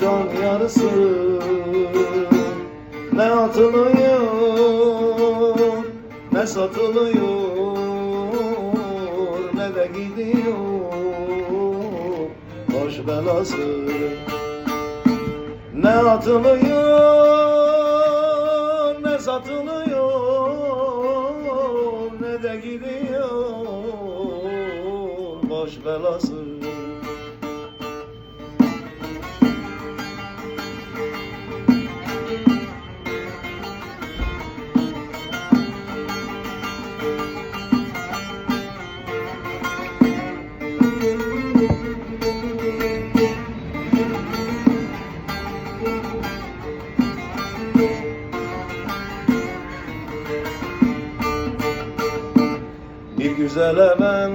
can yarısı. Ne atılıyor, ne satılıyor, ne de gidiyor baş belası. Ne atılıyor, ne satılıyor, ne de gidiyor baş belası. Bir güzele ben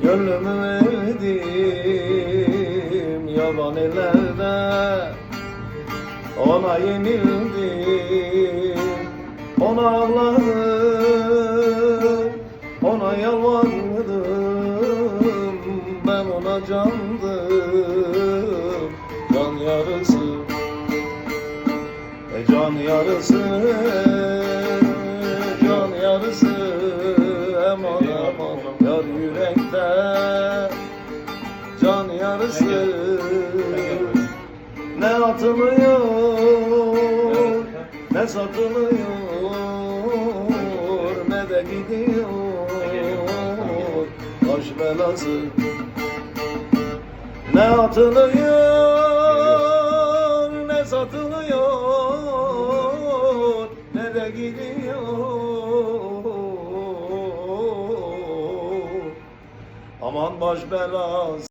gönlümü verdim, yaban ellerde ona yenildim. Ona ağladım, ona yalvardım, ben ona candım, can yarısı, can yarısı, can yarısı. Aman aman yar yürekte can yarısı. Ne atılıyor, ne satılıyor, ne de gidiyor baş belası. Ne atılıyor, ne satılıyor, ne de gidiyor aman baş belası.